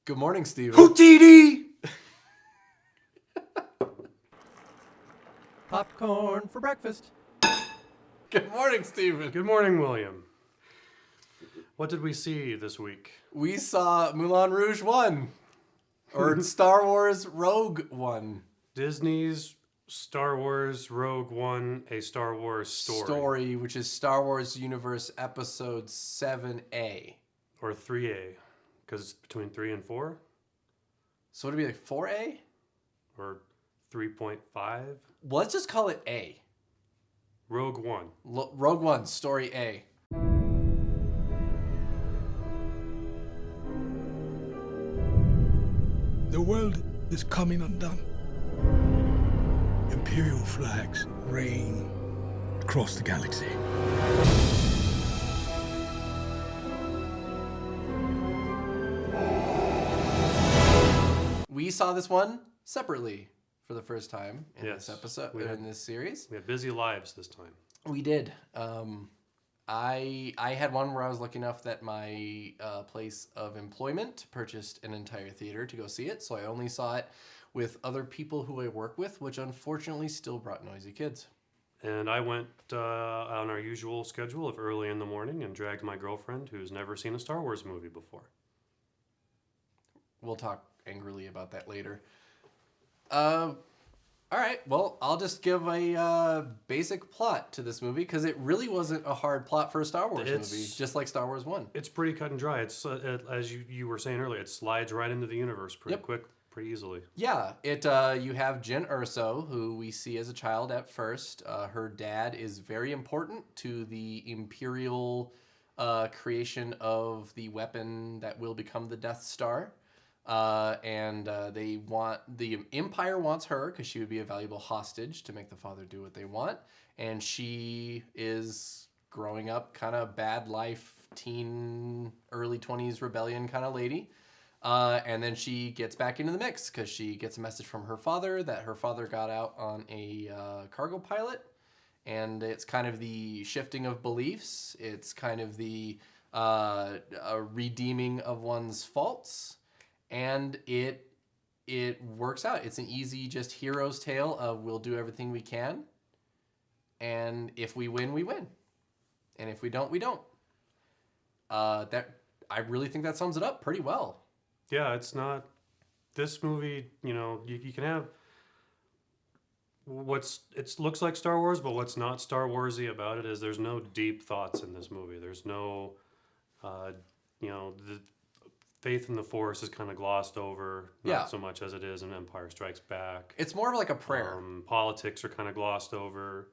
Good morning, Steven. Hootity! Popcorn for breakfast. Good morning, Steven. Good morning, William. What did we see this week? We saw Moulin Rouge 1. Or Star Wars Rogue One. Disney's Star Wars Rogue One, a Star Wars story. Which is Star Wars Universe Episode 7A. Or 3A, because it's between 3 and 4? So would it be like 4A? Or 3.5? Well, let's just call it A. Rogue One. Rogue One, Story A. The world is coming undone. Imperial flags reign across the galaxy. We saw this one separately for the first time in Yes, this episode, we had- in this series. We had busy lives this time. We did. I had one where I was lucky enough that my place of employment purchased an entire theater to go see it, so I only saw it with other people who I work with, which unfortunately still brought noisy kids. And I went on our usual schedule of early in the morning and dragged my girlfriend, who's never seen a Star Wars movie before. We'll talk angrily about that later. All right, well, I'll just give a basic plot to this movie because it really wasn't a hard plot for a Star Wars movie, just like Star Wars 1. It's pretty cut and dry. It's as you were saying earlier, it slides right into the universe pretty quick, pretty easily. Yeah, you have Jyn Erso, who we see as a child at first. Her dad is very important to the Imperial creation of the weapon that will become the Death Star. The Empire wants her because she would be a valuable hostage to make the father do what they want. And she is growing up kind of bad life, teen, early 20s rebellion kind of lady. And then she gets back into the mix because she gets a message from her father that her father got out on a cargo pilot. And it's kind of the shifting of beliefs. It's kind of the redeeming of one's faults. And it works out. It's an easy, just hero's tale of we'll do everything we can. And if we win, we win. And if we don't, we don't. I really think that sums it up pretty well. Yeah, it's not... This movie, you can have... It looks like Star Wars, but what's not Star Wars-y about it is there's no deep thoughts in this movie. There's no, the faith in the Force is kind of glossed over, not so much as it is in Empire Strikes Back. It's more of like a prayer. Politics are kind of glossed over.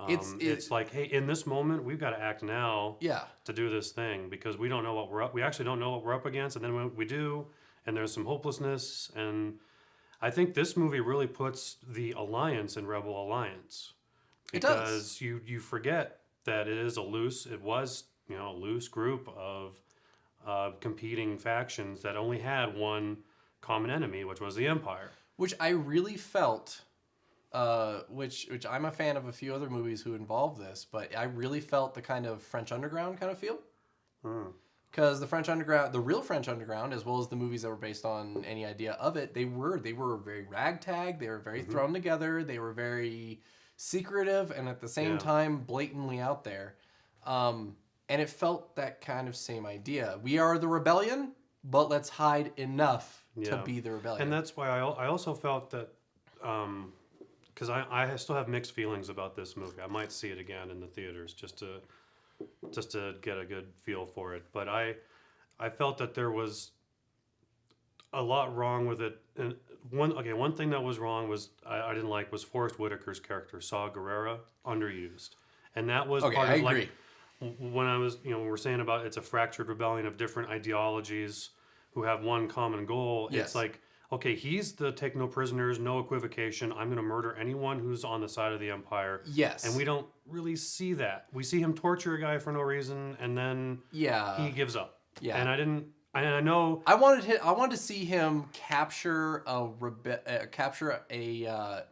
It's like, hey, in this moment, we've got to act now to do this thing because we don't know what we're up. We actually don't know what we're up against, and then when we do, and there's some hopelessness. And I think this movie really puts the Alliance in Rebel Alliance. Because you forget that it was a loose group of competing factions that only had one common enemy, which was the Empire. Which I really felt, which I'm a fan of a few other movies who involve this, but I really felt the kind of French Underground kind of feel. Because the French Underground, the real French Underground, as well as the movies that were based on any idea of it, they were very ragtag, they were very thrown together, they were very secretive, and at the same time, blatantly out there. And it felt that kind of same idea. We are the rebellion, but let's hide enough to be the rebellion. And that's why I also felt that, because I still have mixed feelings about this movie. I might see it again in the theaters just to get a good feel for it. But I felt that there was a lot wrong with it. And one thing that was wrong was I didn't like was Forrest Whitaker's character, Saw Gerrera, underused. And that was part of I agree. When I was, when we're saying about it's a fractured rebellion of different ideologies who have one common goal, it's like, okay, he's the take no prisoners, no equivocation, I'm going to murder anyone who's on the side of the Empire. Yes. And we don't really see that. We see him torture a guy for no reason, and then he gives up. Yeah. And I know... I wanted to see him capture a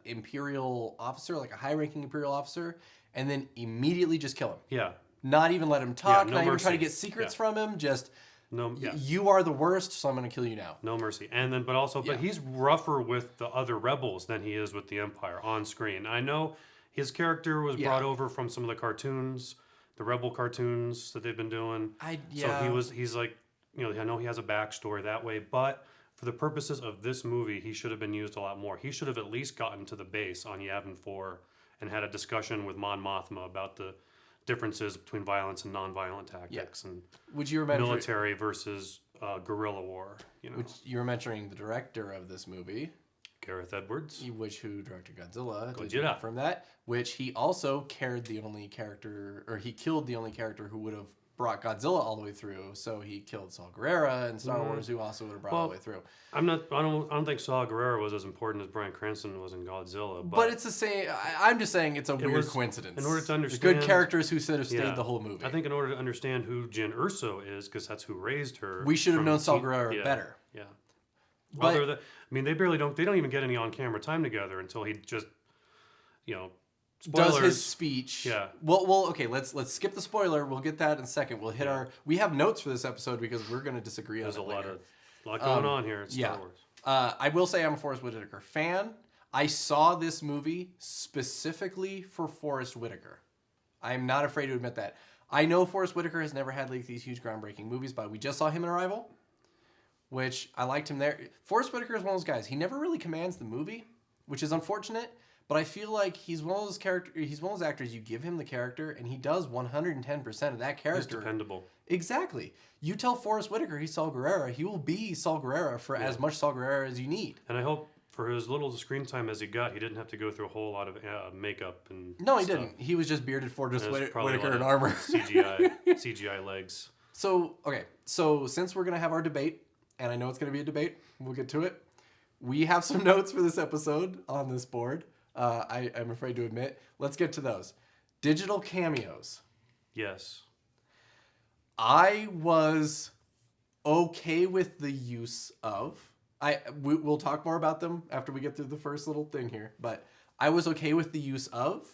Imperial officer, like a high-ranking Imperial officer, and then immediately just kill him. Yeah. Not even let him talk, no not even mercy. try to get secrets from him, just You are the worst, so I'm going to kill you now. No mercy. And then, but he's rougher with the other rebels than he is with the Empire on screen. I know his character was brought over from some of the cartoons, the Rebel cartoons that they've been doing. So he's like, I know he has a backstory that way, but for the purposes of this movie, he should have been used a lot more. He should have at least gotten to the base on Yavin 4 and had a discussion with Mon Mothma about the differences between violence and non-violent tactics and military versus guerrilla war. Which you were mentioning the director of this movie, Gareth Edwards, who directed Godzilla. From that, which he also killed the only character who would have brought Godzilla all the way through. So he killed Saw Gerrera in Star Wars, who also would have brought all the way through. I don't think Saw Gerrera was as important as Bryan Cranston was in Godzilla. But it's the same. I'm just saying it's a weird coincidence. In order to understand the good characters who should have stayed the whole movie. I think in order to understand who Jyn Erso is, because that's who raised her, we should have known Saw Gerrera better. Yeah. But, they don't even get any on-camera time together until he just, spoilers. Does his speech. Yeah. Well, okay, let's skip the spoiler. We'll get that in a second. We'll hit we have notes for this episode because we're going to disagree on it later. There's a lot going on here at Star Wars. I will say I'm a Forest Whitaker fan. I saw this movie specifically for Forest Whitaker. I'm not afraid to admit that. I know Forest Whitaker has never had these huge groundbreaking movies, but we just saw him in Arrival, which I liked him there. Forest Whitaker is one of those guys. He never really commands the movie, which is unfortunate. But I feel like he's one of those actors, you give him the character and he does 110% of that character. He's dependable. Exactly. You tell Forest Whitaker he's Saw Gerrera, he will be Saw Gerrera for as much Saw Gerrera as you need. And I hope for as little screen time as he got, he didn't have to go through a whole lot of makeup and No, he didn't. He was just bearded Forrest Whitaker in armor. CGI legs. So since we're going to have our debate, and I know it's going to be a debate, we'll get to it. We have some notes for this episode on this board. I'm afraid to admit. Let's get to those. Digital cameos. Yes. I was okay with the use of. We'll talk more about them after we get through the first little thing here. But I was okay with the use of.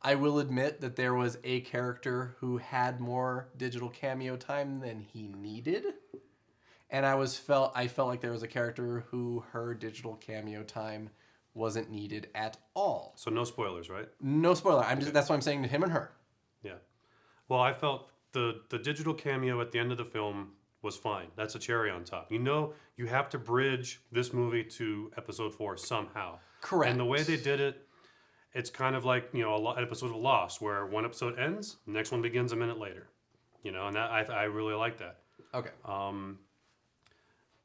I will admit that there was a character who had more digital cameo time than he needed. And I felt like there was a character who her digital cameo time wasn't needed at all. So no spoilers, right? No spoiler. That's what I'm saying to him and her. Yeah. Well, I felt the digital cameo at the end of the film was fine. That's a cherry on top. You have to bridge this movie to episode 4 somehow. Correct. And the way they did it, it's kind of like, an episode of Lost, where one episode ends, the next one begins a minute later. And that I really like that. Okay.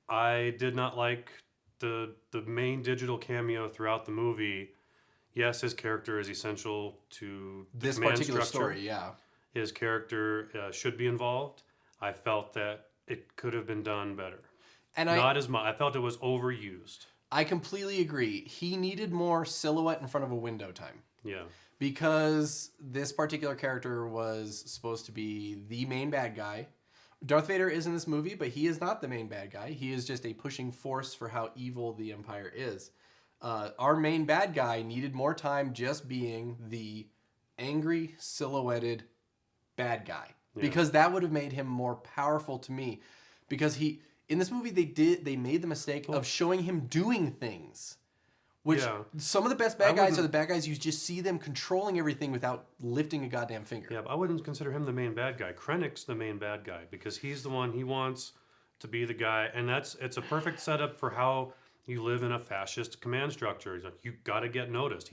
I did not like the main digital cameo throughout the movie. Yes, his character is essential to this particular story. Yeah, his character should be involved. I felt that it could have been done better, and not as much. I felt it was overused. I completely agree. He needed more silhouette in front of a window time. Yeah, because this particular character was supposed to be the main bad guy. Darth Vader is in this movie, but he is not the main bad guy. He is just a pushing force for how evil the Empire is. Our main bad guy needed more time just being the angry, silhouetted bad guy. Yeah. Because that would have made him more powerful to me. Because in this movie, they made the mistake of showing him doing things. Which some of the best bad guys are the bad guys you just see them controlling everything without lifting a goddamn finger. Yeah, but I wouldn't consider him the main bad guy. Krennic's the main bad guy because he's the one he wants to be the guy, and it's a perfect setup for how you live in a fascist command structure. He's like, you got to get noticed.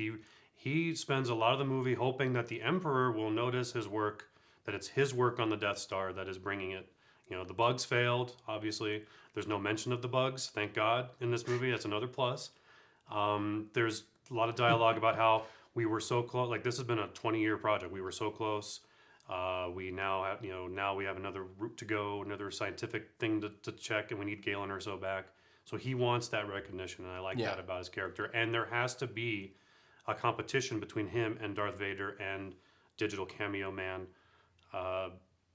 He spends a lot of the movie hoping that the Emperor will notice his work, that it's his work on the Death Star that is bringing it. The bugs failed, obviously. There's no mention of the bugs, thank God, in this movie. That's another plus. There's a lot of dialogue about how we were so close. Like, this has been a 20-year project. We were so close. We now have, now we have another route to go, another scientific thing to check, and we need Galen Erso back. So he wants that recognition, and I like that about his character. And there has to be a competition between him and Darth Vader and Digital Cameo Man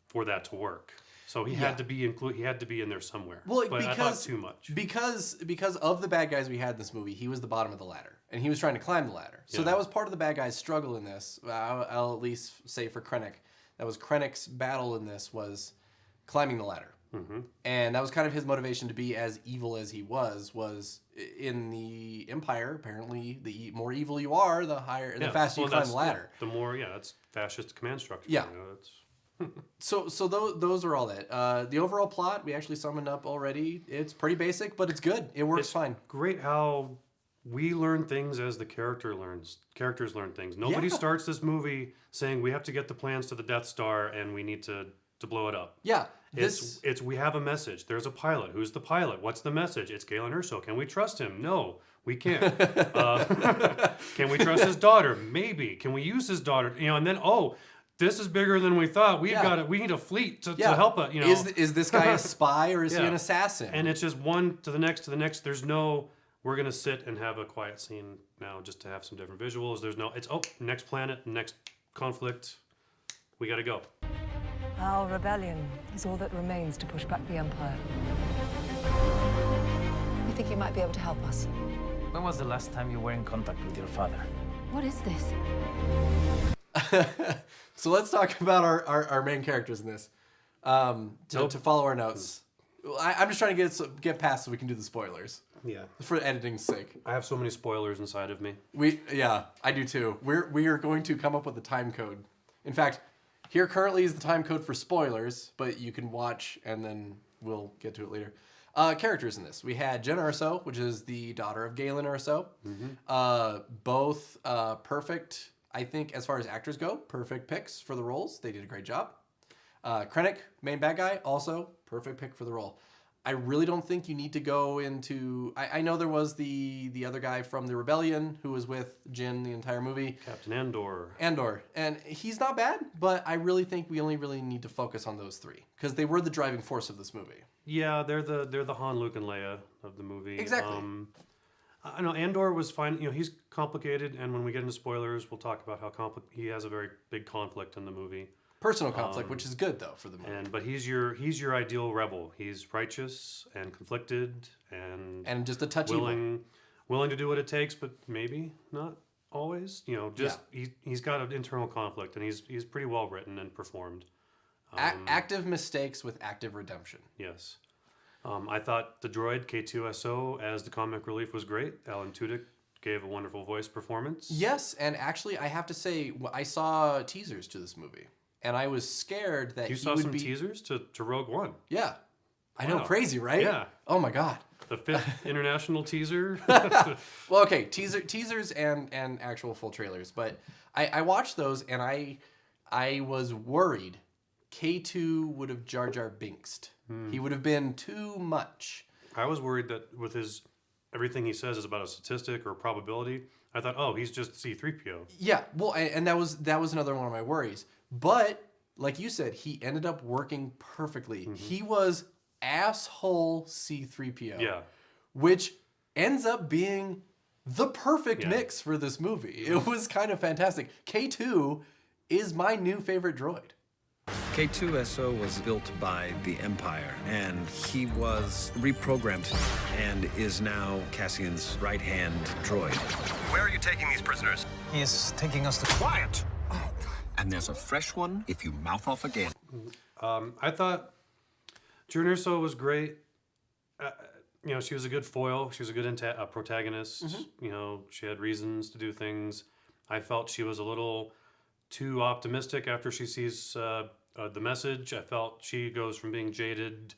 for that to work. So he had to be He had to be in there somewhere. Well, but I thought too much because of the bad guys we had in this movie. He was the bottom of the ladder, and he was trying to climb the ladder. So that was part of the bad guy's struggle in this. I'll at least say for Krennic, that was Krennic's battle in this was climbing the ladder. And that was kind of his motivation to be as evil as he was in the Empire. Apparently, the more evil you are, the faster you climb the ladder. The more, that's fascist command structure. Yeah. So those are all that. The overall plot, we actually summoned up already. It's pretty basic, but it's good. It works fine. Great how we learn things as the characters learn things. Nobody starts this movie saying we have to get the plans to the Death Star and we need to blow it up. Yeah. It's we have a message. There's a pilot. Who's the pilot? What's the message? It's Galen Erso. Can we trust him? No, we can't. Can we trust his daughter? Maybe. Can we use his daughter? And then this is bigger than we thought. We need a fleet to help us. Is this guy a spy or is he an assassin? And it's just one to the next to the next. There's no. We're gonna sit and have a quiet scene now just to have some different visuals. There's no. It's next planet, next conflict. We gotta go. Our rebellion is all that remains to push back the Empire. We think you might be able to help us. When was the last time you were in contact with your father? What is this? So let's talk about our main characters in this. To follow our notes. I'm just trying to get past so we can do the spoilers. Yeah. For editing's sake. I have so many spoilers inside of me. I do too. We are going to come up with a time code. In fact, here currently is the time code for spoilers, but you can watch and then we'll get to it later. Characters in this. We had Jyn Erso, which is the daughter of Galen Erso. Both perfect, I think, as far as actors go, perfect picks for the roles. They did a great job. Krennic, main bad guy, also perfect pick for the role. I really don't think you need to go into... I know there was the other guy from the Rebellion who was with Jyn the entire movie. Captain Andor. And he's not bad, but I really think we only really need to focus on those three because they were the driving force of this movie. Yeah, they're the Han, Luke, and Leia of the movie. Exactly. I know Andor was fine. He's complicated, and when we get into spoilers, we'll talk about how he has a very big conflict in the movie. Personal conflict, which is good though for the movie. But he's your ideal rebel. He's righteous and conflicted and just a touch willing to do what it takes, but maybe not always. He's got an internal conflict, and he's pretty well written and performed. Active mistakes with active redemption. Yes. I thought the droid K2SO as the comic relief was great. Alan Tudyk gave a wonderful voice performance. Yes, and actually I have to say I saw teasers to this movie. And I was scared that you saw some teasers to Rogue One. Yeah. I know, crazy, right? Yeah. Oh my God. The 5th international teaser. Well, okay, teasers and actual full trailers. But I watched those and I was worried K2 would have Jar Jar Binksed. He would have been too much. I was worried that with everything he says is about a statistic or a probability. I thought, he's just C-3PO. Yeah, well, and that was another one of my worries. But like you said, he ended up working perfectly. He was asshole C-3PO. Yeah. Which ends up being the perfect mix for this movie. It was kind of fantastic. K2 is my new favorite droid. K2SO was built by the Empire, and he was reprogrammed and is now Cassian's right-hand droid. Where are you taking these prisoners? He is taking us to quiet. And there's a fresh one if you mouth off again. I thought Jyn Erso was great. She was a good foil. She was a good protagonist. She had reasons to do things. I felt she was a little too optimistic after she sees the message. I felt she goes from being jaded,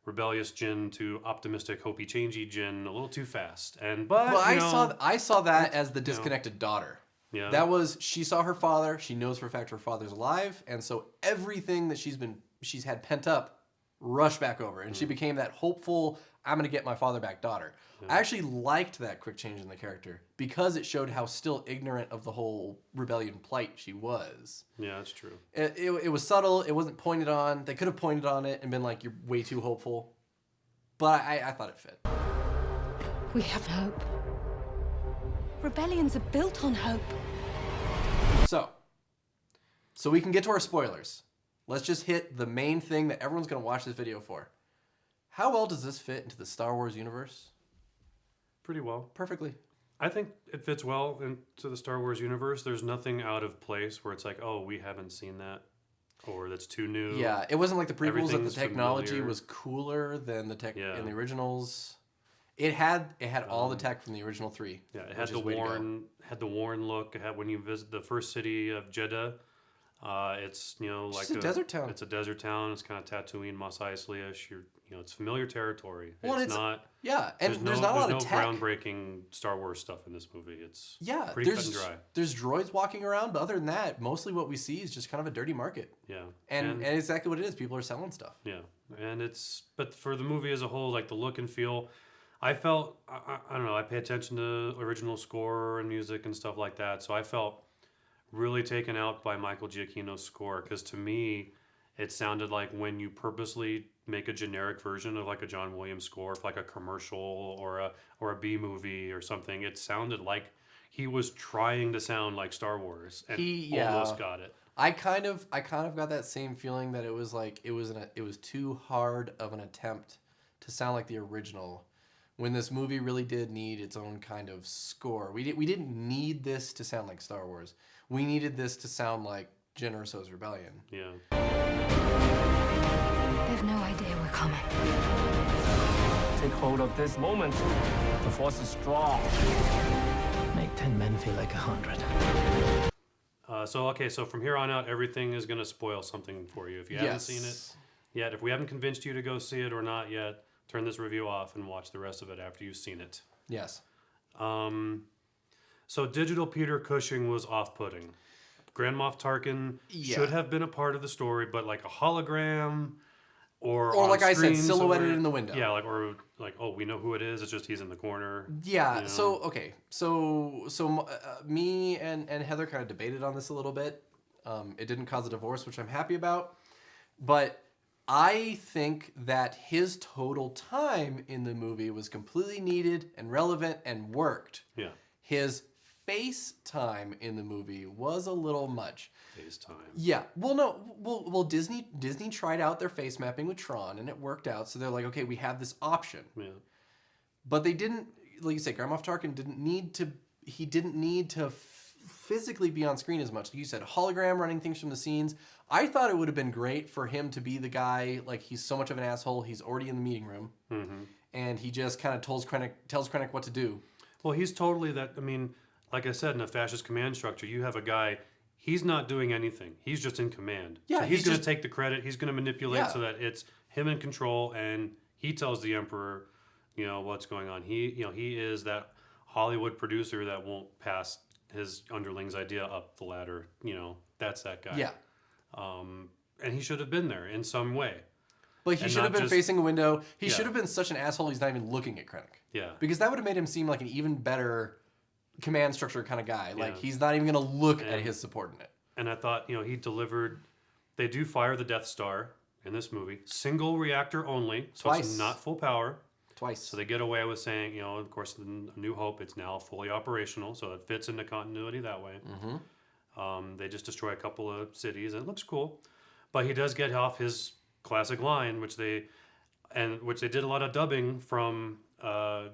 rebellious Jyn to optimistic, hopey, changey Jyn a little too fast. I saw that as the disconnected daughter. Yeah. That was, she saw her father, she knows for a fact her father's alive, and so everything that she's had pent up rushed back over, and she became that hopeful, I'm going to get my father back daughter. I actually liked that quick change in the character because it showed how still ignorant of the whole rebellion plight she was. Yeah, that's true. It was subtle, it wasn't pointed on. They could have pointed on it and been like, you're way too hopeful. But I thought it fit. We have hope. Rebellions are built on hope. So we can get to our spoilers. Let's just hit the main thing that everyone's going to watch this video for. How well does this fit into the Star Wars universe? Pretty well. Perfectly. I think it fits well into the Star Wars universe. There's nothing out of place where it's like, we haven't seen that. or that's too new. Yeah, it wasn't like the prequels that the Everything's technology familiar. was cooler than the tech Yeah. in the originals. It had all the tech from the original 3. Yeah, it had the Warren look. It had, when you visit the first city of Jeddah, it's like a desert town. It's a desert town. It's kind of Tatooine, Mos Eisley-ish. It's familiar territory. Well, it's not. Yeah, and there's not a lot of tech. Groundbreaking Star Wars stuff in this movie. It's pretty cut and dry. There's droids walking around, but other than that, mostly what we see is just kind of a dirty market. Yeah, and exactly what it is. People are selling stuff. Yeah, but for the movie as a whole, like the look and feel, I felt I don't know. I pay attention to original score and music and stuff like that, so I felt really taken out by Michael Giacchino's score, because to me, it sounded like when you purposely make a generic version of like a John Williams score for like a commercial or a B movie or something. It sounded like he was trying to sound like Star Wars, and almost got it. I kind of got that same feeling that it was like it was too hard of an attempt to sound like the original, when this movie really did need its own kind of score. We didn't need this to sound like Star Wars. We needed this to sound like Jyn Erso's Rebellion. Yeah. They've no idea we're coming. Take hold of this moment. The Force is strong. Make 10 men feel like 100. So from here on out, everything is going to spoil something for you. If you haven't seen it yet, if we haven't convinced you to go see it or not yet, turn this review off and watch the rest of it after you've seen it. Yes. So digital Peter Cushing was off-putting. Grand Moff Tarkin should have been a part of the story, but like a hologram or like I said, silhouetted in the window. Yeah, we know who it is. It's just he's in the corner. Yeah. You know? So me and Heather kind of debated on this a little bit. It didn't cause a divorce, which I'm happy about. But I think that his total time in the movie was completely needed and relevant and worked. Yeah. His face time in the movie was a little much. Face time. Yeah. Well, no. Well, Disney tried out their face mapping with Tron, and it worked out. So they're like, okay, we have this option. Yeah. But they didn't, like you say, Grand Moff Tarkin didn't need to physically be on screen as much. Like you said, hologram running things from the scenes. I thought it would have been great for him to be the guy, like he's so much of an asshole, he's already in the meeting room, and he just kind of tells Krennic what to do. Well, he's totally that. I mean, like I said, in a fascist command structure, you have a guy, he's not doing anything. He's just in command. Yeah, so he's going to take the credit. He's going to manipulate so that it's him in control, and he tells the Emperor, what's going on. He is that Hollywood producer that won't pass his underlings' idea up the ladder. That's that guy. Yeah. And he should have been there in some way. But he should have been facing a window. He should have been such an asshole he's not even looking at Krennic. Yeah. Because that would have made him seem like an even better command structure kind of guy. Like he's not even going to look at his subordinate. And I thought, he delivered. They do fire the Death Star in this movie. Single reactor only. So Twice. It's not full power. Twice. So they get away with saying, of course, in A New Hope, it's now fully operational. So it fits into continuity that way. They just destroy a couple of cities, and it looks cool. But he does get off his classic line, which they did a lot of dubbing from A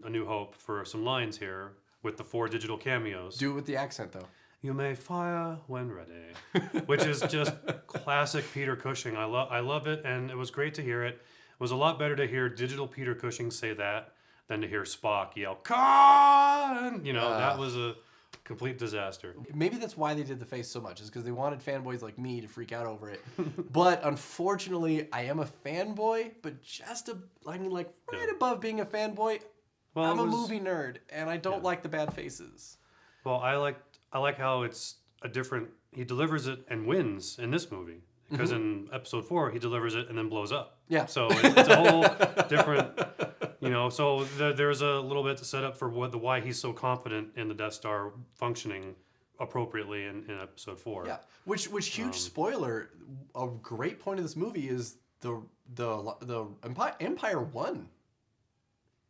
New Hope for some lines here with the 4 digital cameos. Do it with the accent, though. You may fire when ready, which is just classic Peter Cushing. I love it, and it was great to hear it. It was a lot better to hear digital Peter Cushing say that than to hear Spock yell, "Khan!" That was a complete disaster. Maybe that's why they did the face so much, is because they wanted fanboys like me to freak out over it. But unfortunately, I am a fanboy, but right above being a fanboy, I'm a movie nerd, and I don't like the bad faces. Well, I like how it's a different. He delivers it and wins in this movie, because in episode 4 he delivers it and then blows up. Yeah. So it's a whole different. So there's a little bit to set up for why he's so confident in the Death Star functioning appropriately in episode 4. Yeah. Which huge spoiler. A great point of this movie is the Empire won.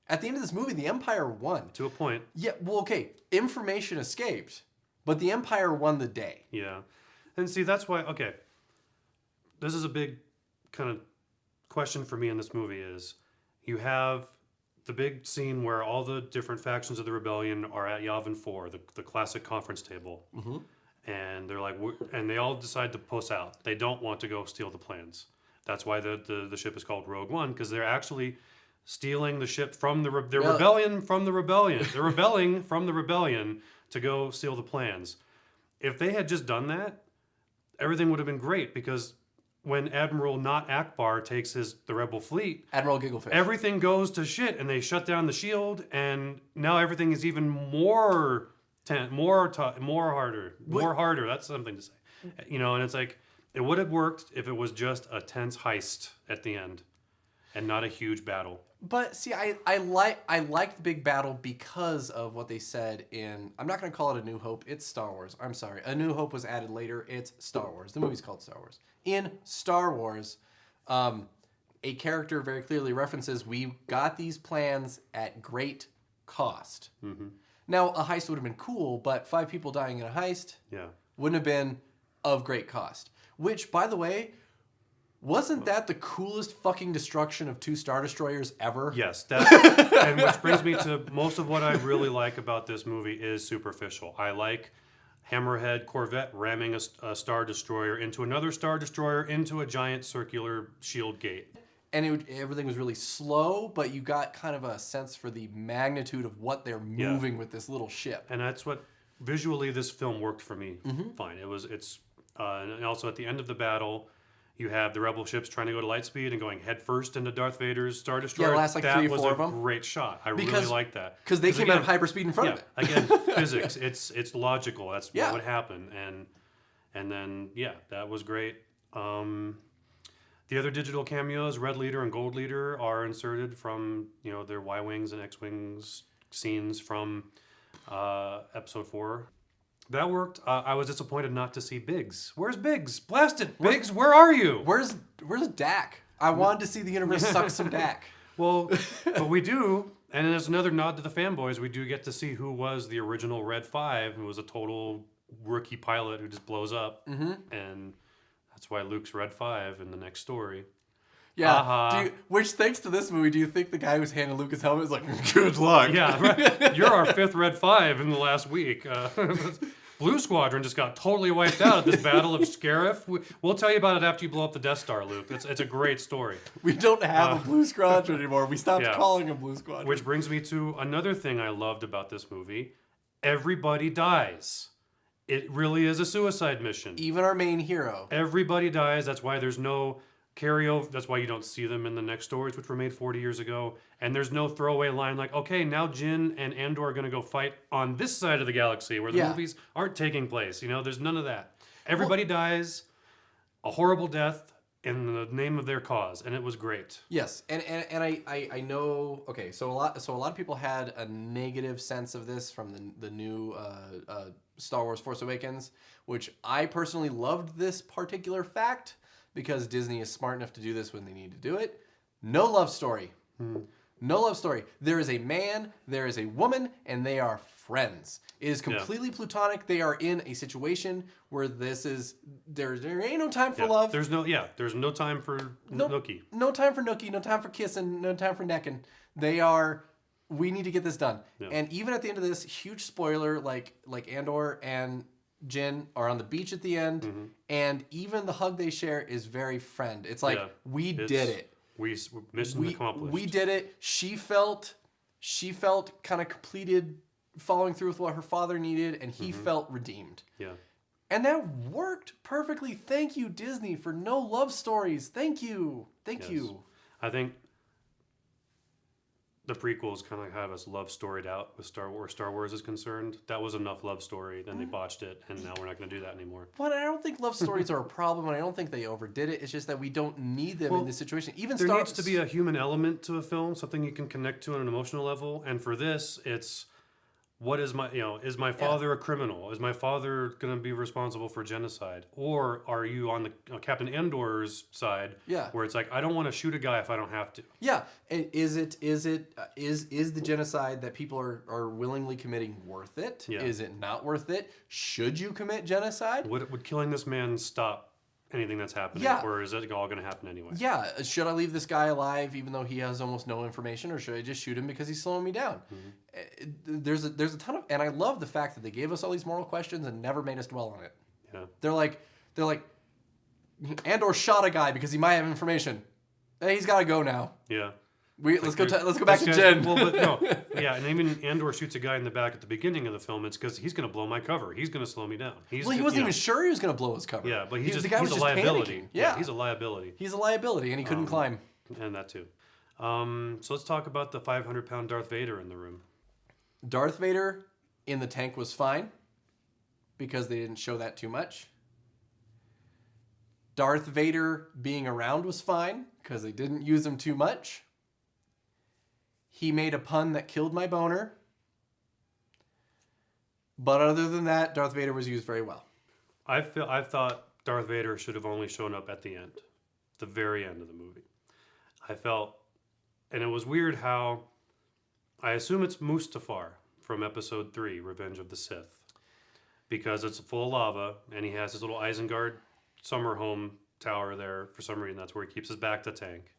At the end of this movie, the Empire won. To a point. Yeah. Well, okay. Information escaped, but the Empire won the day. Yeah. And see, that's why. Okay. This is a big kind of question for me in this movie is you have the big scene where all the different factions of the rebellion are at Yavin 4, the classic conference table. and they're like, and they all decide to puss out. They don't want to go steal the plans. That's why the ship is called Rogue One, because they're actually stealing the ship from they're rebellion from the rebellion. They're rebelling from the rebellion to go steal the plans. If they had just done that, everything would have been great, because when Admiral not Akbar takes the rebel fleet, Admiral Gigglefish, everything goes to shit, and they shut down the shield, and now everything is even more harder. That's something to say, And it's like, it would have worked if it was just a tense heist at the end, and not a huge battle. But see, I like the big battle because of what they said in. I'm not going to call it A New Hope. It's Star Wars. I'm sorry. A New Hope was added later. It's Star Wars. The movie's called Star Wars. In Star Wars, a character very clearly references, we got these plans at great cost. Mm-hmm. Now, a heist would have been cool, but 5 people dying in a heist wouldn't have been of great cost. Which, by the way, wasn't that the coolest fucking destruction of 2 Star Destroyers ever? Yes. And which brings me to most of what I really like about this movie is superficial. I like Hammerhead Corvette ramming a Star Destroyer into another Star Destroyer into a giant circular shield gate. And everything was really slow, but you got kind of a sense for the magnitude of what they're moving with this little ship. And that's what, visually, this film worked for me fine. And also at the end of the battle, you have the rebel ships trying to go to light speed and going headfirst into Darth Vader's Star Destroyer. Yeah, last 3 or 4 of them. That was a great shot. I really liked that. Because they came out of hyperspeed in front of it. Again, physics. It's logical. That's what would happen. And then, that was great. The other digital cameos, Red Leader and Gold Leader, are inserted from, their Y-Wings and X-Wings scenes from Episode 4. That worked. I was disappointed not to see Biggs. Where's Biggs? Blast it, Biggs! Where are you? Where's Dak? I wanted to see the universe suck some Dak. Well, but we do, and as another nod to the fanboys, we do get to see who was the original Red 5, who was a total rookie pilot who just blows up, and that's why Luke's Red 5 in the next story. Yeah. Which, thanks to this movie, do you think the guy who's handing Luke his helmet is like, good luck? Yeah, right. You're our 5th Red 5 in the last week. Blue Squadron just got totally wiped out at this Battle of Scarif. We'll tell you about it after you blow up the Death Star, Luke. It's a great story. We don't have a Blue Squadron anymore. We stopped calling them Blue Squadron. Which brings me to another thing I loved about this movie. Everybody dies. It really is a suicide mission. Even our main hero. Everybody dies. That's why there's no carryover. That's why you don't see them in the next stories, which were made 40 years ago. And there's no throwaway line like, okay, now Jyn and Andor are going to go fight on this side of the galaxy where the movies aren't taking place. There's none of that. Everybody dies a horrible death in the name of their cause, and it was great. Yes, and I know. Okay, so a lot of people had a negative sense of this from the new Star Wars Force Awakens, which I personally loved this particular fact because Disney is smart enough to do this when they need to do it. No love story. No love story. There is a man, there is a woman, and they are friends. It is completely platonic. They are in a situation where there ain't no time for love. There's no time for Nookie. No time for Nookie, no time for kissing, no time for necking. We need to get this done. Yeah. And even at the end of this, huge spoiler, like Andor and Jyn are on the beach at the end, and even the hug they share is very friend. It's like, we did it. Mission accomplished. We did it. She felt kind of completed, following through with what her father needed, and he felt redeemed. Yeah. And that worked perfectly. Thank you, Disney, for no love stories. Thank you. Thank you. I think the prequels kind of have us love storied out with Star Wars is concerned. That was enough love story. Then they botched it, and now we're not going to do that anymore. But I don't think love stories are a problem, and I don't think they overdid it. It's just that we don't need them in this situation. There needs to be a human element to a film, something you can connect to on an emotional level. And for this, it's what is is my father a criminal? Is my father going to be responsible for genocide? Or are you on the Captain Andor's side? Yeah. Where it's like, I don't want to shoot a guy if I don't have to. Yeah. And is the genocide that people are willingly committing worth it? Yeah. Is it not worth it? Should you commit genocide? Would killing this man stop anything that's happening, or is it all going to happen anyway? Yeah, should I leave this guy alive even though he has almost no information, or should I just shoot him because he's slowing me down? There's a ton of, and I love the fact that they gave us all these moral questions and never made us dwell on it. Yeah, they're like, Andor shot a guy because he might have information. Hey, he's got to go now. Yeah. Let's go back to Jen. Well, but no, yeah, and even Andor shoots a guy in the back at the beginning of the film. It's because he's going to blow my cover. He's going to slow me down. He wasn't even sure he was going to blow his cover. Yeah, but he's a liability. Yeah, he's a liability. He's a liability, and he couldn't climb. And that too. So let's talk about the 500-pound Darth Vader in the room. Darth Vader in the tank was fine because they didn't show that too much. Darth Vader being around was fine because they didn't use him too much. He made a pun that killed my boner. But other than that, Darth Vader was used very well. I thought Darth Vader should have only shown up at the end, the very end of the movie. I felt, and it was weird how, I assume it's Mustafar from Episode 3, Revenge of the Sith, because it's full of lava, and he has his little Isengard summer home tower there. For some reason, that's where he keeps his bacta tank.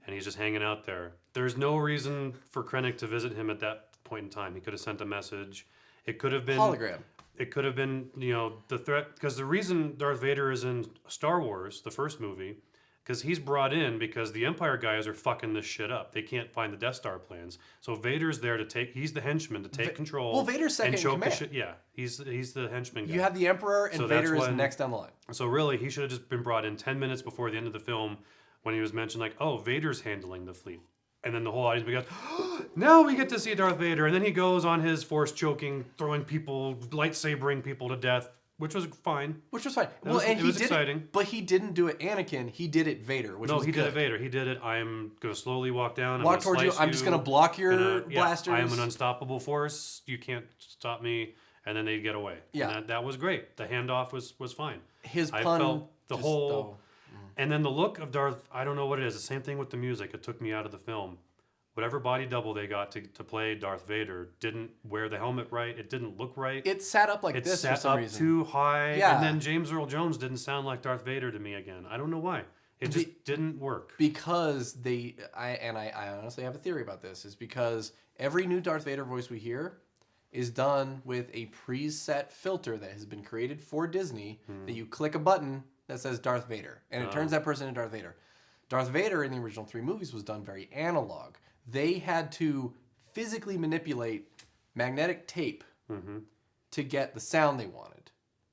And he's just hanging out there. There's no reason for Krennic to visit him at that point in time. He could have sent a message. It could have been hologram. It could have been, the threat, because the reason Darth Vader is in Star Wars, the first movie, because he's brought in because the Empire guys are fucking this shit up. They can't find the Death Star plans. So Vader's there he's the henchman to take control. Well, Vader's second in command. He's the henchman guy. You have the Emperor and Vader is next down the line. So really, he should have just been brought in 10 minutes before the end of the film, when he was mentioned, like, oh, Vader's handling the fleet. And then the whole audience goes, oh, now we get to see Darth Vader. And then he goes on his force choking, throwing people, lightsabering people to death, which was fine. It was exciting. But he didn't do it Anakin. He did it Vader, which was good. No, he did it Vader. He did it, I'm going to slowly walk down. Walk towards you. I'm just going to block your blasters. I am an unstoppable force. You can't stop me. And then they'd get away. Yeah. And that was great. The handoff was fine. His pun. I felt the whole... And then the look of Darth, I don't know what it is. The same thing with the music. It took me out of the film. Whatever body double they got to play Darth Vader didn't wear the helmet right. It didn't look right. It sat up like this for some reason. It sat up too high. Yeah. And then James Earl Jones didn't sound like Darth Vader to me again. I don't know why. It just didn't work. Because I honestly have a theory about this, is because every new Darth Vader voice we hear is done with a preset filter that has been created for Disney that you click a button that says Darth Vader, and it turns that person into Darth Vader. Darth Vader in the original 3 movies was done very analog. They had to physically manipulate magnetic tape to get the sound they wanted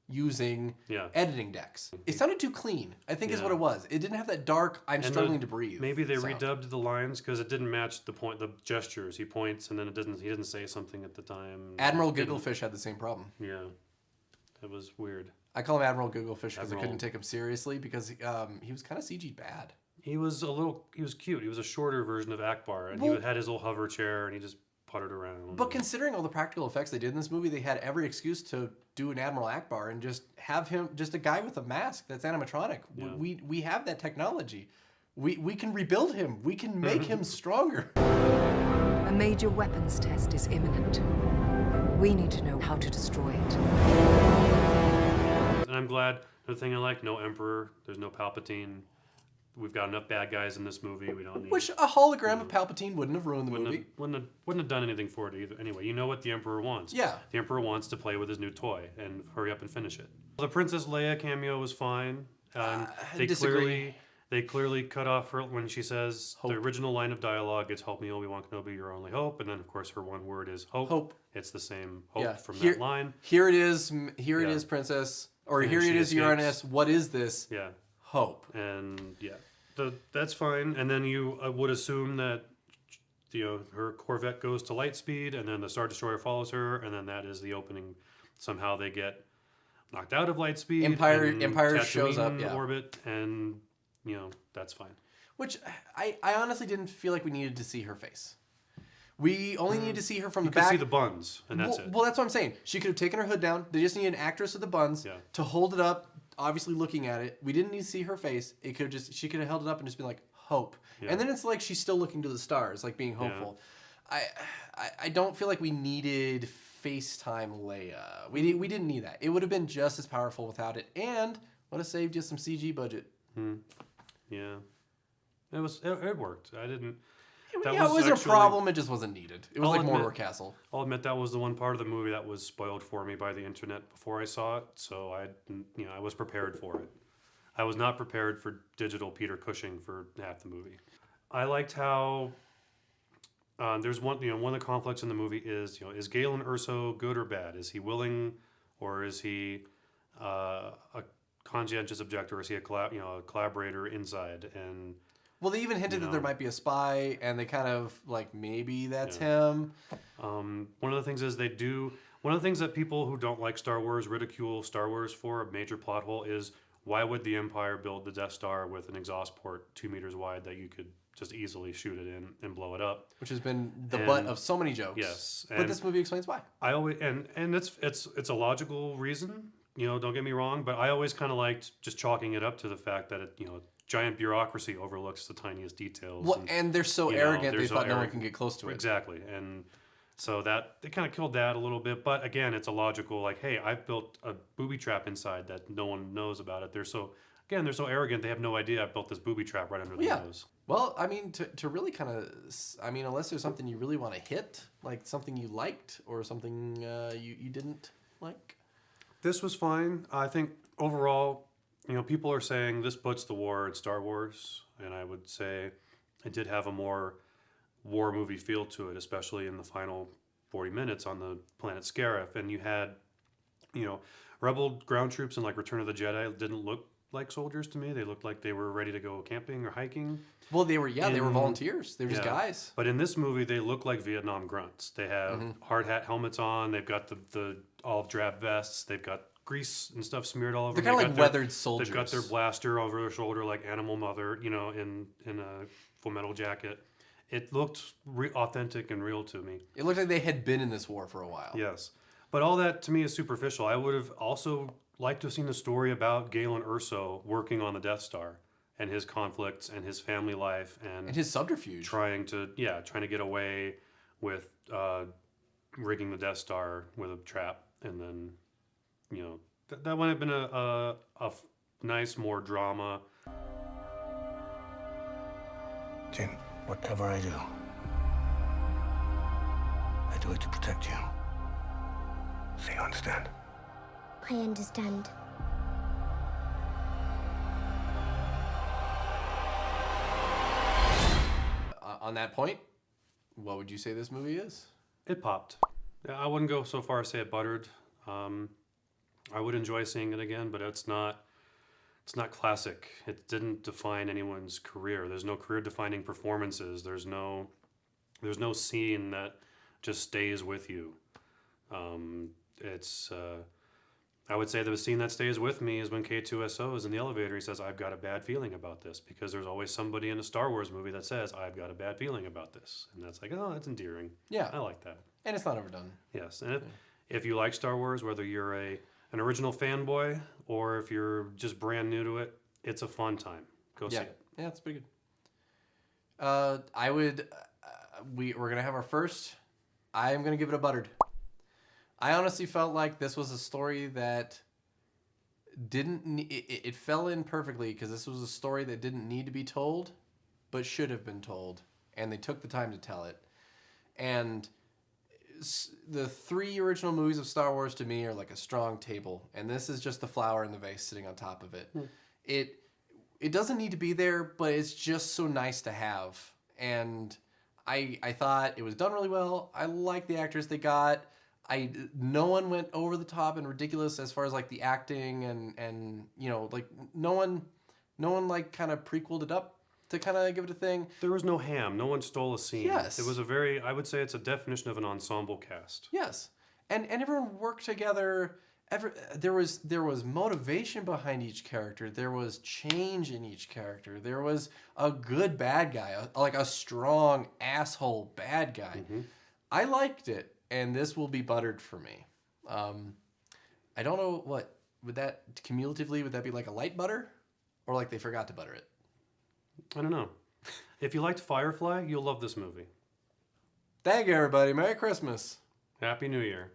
using editing decks. It sounded too clean, I think is what it was. It didn't have that dark, I'm struggling to breathe. Maybe they redubbed the lines because it didn't match the gestures. He points and then he didn't say something at the time. Admiral Gigglefish had the same problem. Yeah, it was weird. I call him Admiral Gigglefish because I couldn't take him seriously because he was kind of CG bad. He was cute. He was a shorter version of Akbar, and he had his little hover chair, and he just puttered around. But considering all the practical effects they did in this movie, they had every excuse to do an Admiral Akbar and just have him, just a guy with a mask that's animatronic. Yeah. We have that technology. We can rebuild him. We can make him stronger. A major weapons test is imminent. We need to know how to destroy it. And I'm glad. The thing I like, no Emperor. There's no Palpatine. We've got enough bad guys in this movie. We don't need... Which a hologram of Palpatine wouldn't have ruined the movie. Wouldn't have done anything for it either. Anyway, you know what the Emperor wants. Yeah. The Emperor wants to play with his new toy and hurry up and finish it. The Princess Leia cameo was fine. They clearly cut off her when she says hope. The original line of dialogue, it's "Help me, Obi-Wan Kenobi, your only hope," and then of course her one word is hope. Hope. It's the same hope from that line. Here it is. Here it is, Princess. Or here it is, Uranus. What is this? Yeah. Hope. And that's fine. And then you would assume that her Corvette goes to light speed, and then the Star Destroyer follows her, and then that is the opening. Somehow they get knocked out of light speed. Empire shows up. Orbit and. That's fine. Which I honestly didn't feel like we needed to see her face. We only needed to see her from the back. You could see the buns, and that's it. Well, that's what I'm saying. She could have taken her hood down. They just needed an actress with the buns to hold it up, obviously looking at it. We didn't need to see her face. She could have held it up and just been like, hope. Yeah. And then it's like she's still looking to the stars, like being hopeful. Yeah. I don't feel like we needed FaceTime Leia. We didn't need that. It would have been just as powerful without it. And Would have saved you some CG budget. Yeah. It worked. I didn't... It was a problem. It just wasn't needed. It was like Mordor Castle. I'll admit that was the one part of the movie that was spoiled for me by the internet before I saw it. So I was prepared for it. I was not prepared for digital Peter Cushing for half the movie. I liked how there's one of the conflicts in the movie is Galen Erso good or bad? Is he willing, or is he a conscientious objector, or is he a collaborator inside? And well, they even hinted that there might be a spy, and they kind of like maybe that's him. One of the things is one of the things that people who don't like Star Wars ridicule Star Wars for, a major plot hole, is why would the Empire build the Death Star with an exhaust port 2 meters wide that you could just easily shoot it in and blow it up? Which has been the butt of so many jokes. Yes, but this movie explains why. I always and it's a logical reason. Don't get me wrong, but I always kind of liked just chalking it up to the fact that giant bureaucracy overlooks the tiniest details. Well, and they're so arrogant they thought no one can get close to it. Exactly, and so that they kind of killed that a little bit. But again, it's a logical hey, I've built a booby trap inside that no one knows about it. They're so arrogant they have no idea I've built this booby trap right under their nose. Well, I mean, to really kind of, unless there's something you really want to hit, like something you liked or something you didn't like. This was fine. I think overall, people are saying this puts the war in Star Wars, and I would say it did have a more war movie feel to it, especially in the final 40 minutes on the planet Scarif. And you had, Rebel ground troops in like Return of the Jedi didn't look like soldiers to me. They looked like they were ready to go camping or hiking. Well, they were volunteers. They were just guys. But in this movie, they look like Vietnam grunts. They have hard hat helmets on. They've got the all drab vests. They've got grease and stuff smeared all over. They're kind of like weathered soldiers. They've got their blaster over their shoulder like Animal Mother, in a Full Metal Jacket. It looked authentic and real to me. It looked like they had been in this war for a while. Yes. But all that to me is superficial. I would have also liked to have seen a story about Galen Erso working on the Death Star and his conflicts and his family life and his subterfuge. Trying to get away with rigging the Death Star with a trap, and then that would have been a nice more drama. Jin, whatever I do it to protect you. So you understand? I understand. On that point, what would you say this movie is? It popped. I wouldn't go so far as say it buttered. I would enjoy seeing it again, but it's not classic. It didn't define anyone's career. There's no career-defining performances. There's no scene that just stays with you. I would say the scene that stays with me is when K2SO is in the elevator. He says, "I've got a bad feeling about this," because there's always somebody in a Star Wars movie that says, "I've got a bad feeling about this," and that's like, oh, that's endearing. Yeah, I like that. And it's not overdone. Yes, and if you like Star Wars, whether you're an original fanboy or if you're just brand new to it, it's a fun time. Go see it. Yeah, it's pretty good. I would. We're gonna have our first. I am gonna give it a buttered. I honestly felt like this was a story that it fell in perfectly because this was a story that didn't need to be told, but should have been told, and they took the time to tell it. And the 3 original movies of Star Wars to me are like a strong table, and this is just the flower in the vase sitting on top of it. It doesn't need to be there, but it's just so nice to have. And I thought it was done really well. I like the actors they got. No one went over the top and ridiculous as far as like the acting and like no one like kind of prequeled it up to kind of give it a thing. There was no ham. No one stole a scene. Yes. It was I would say it's a definition of an ensemble cast. Yes. And everyone worked together. There was motivation behind each character. There was change in each character. There was a good bad guy, like a strong asshole bad guy. Mm-hmm. I liked it. And this will be buttered for me. I don't know what would that cumulatively would that be like a light butter, or like they forgot to butter it? I don't know. If you liked Firefly, you'll love this movie. Thank you, everybody. Merry Christmas. Happy New Year.